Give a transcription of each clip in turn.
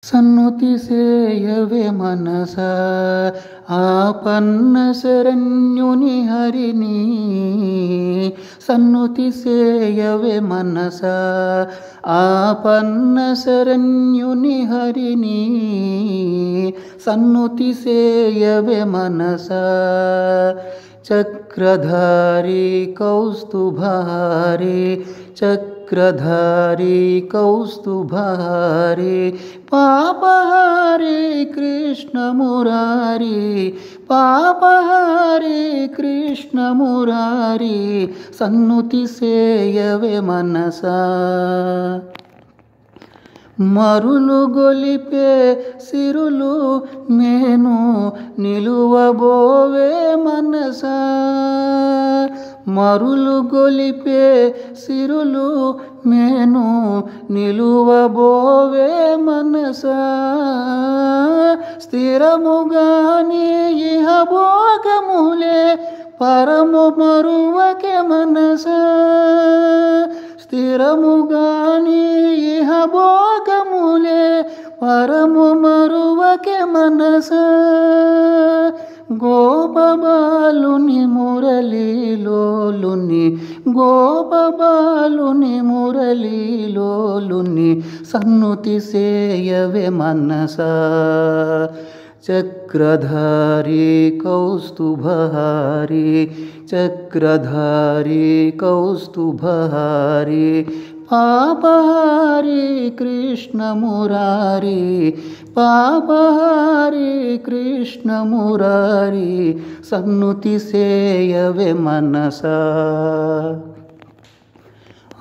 సన్నుతి సేయవే మనసా ఆపన్న శరణ్యుని హరిని. సన్నుతి సేయవే మనసా ఆపన్న శరణ్యుని హరిని. సన్నుతి సేయవే మనసా చక్రధారి కౌస్తుభారి చక్రధారి కౌస్తుభారి పాపహారి కృష్ణ మురారి పాపహారి కృష్ణ మురారి. సన్నుతి సేయవే మనసా మరులు గొలిపే సిరులు నేను నిలువబోవే మనసా. మరులు గొలిపే సిరులు నేను నిలువబోవే మనసా. స్థిరముగాని ఇహ భోగములే పరము మరువకే మనసా. స్థిరముగాని ఇహ భోగములే పరము మరువకే మనసా. గోపబాలుని మురళీలోలుని గోపబాలుని మురళీలోలుని. సన్నుతి సేయవే మనసా చక్రధారి కౌస్తుభారి చక్రధారి కౌస్తుభారి పాపహారి కృష్ణ మురారి పాపహారి కృష్ణ మురారి. సన్నుతి సేయవే మనసా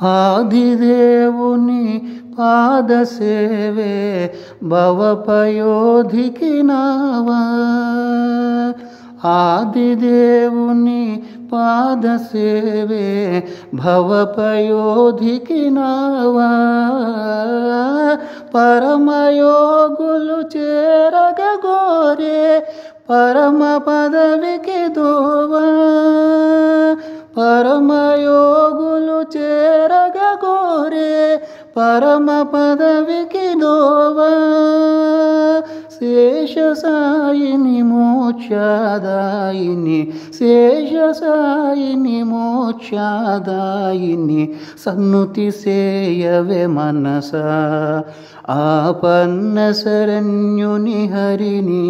ఆదిదేవుని పాదసేవే భవపయోధికి నావా. ఆదిదేవుని పాదసేవే భవపయోధికి నావా. పరమయోగులు చేరగ గోరే పరమ పదవికి దోవా. పరమయోగులు చేరగ గోరే పరమ పదవికి దోవా. శేషసాయిని మోక్షదాయిని శేషసాయిని మోక్షదాయిని. సన్నుతి సేయవే మనసా ఆపన్న శరణ్యుని హరిని.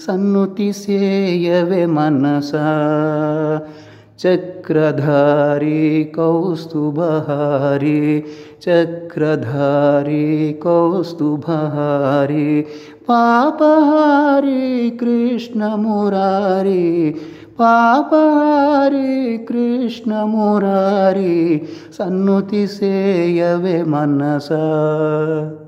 సన్నుతి సేయవే మనసా చక్రధారి కౌస్తుభారి చక్రధారి కౌస్తుభారి పాపహారి కృష్ణ మురారి పాపహారి కృష్ణ మురారి. సన్నుతి సేయవే మనసా.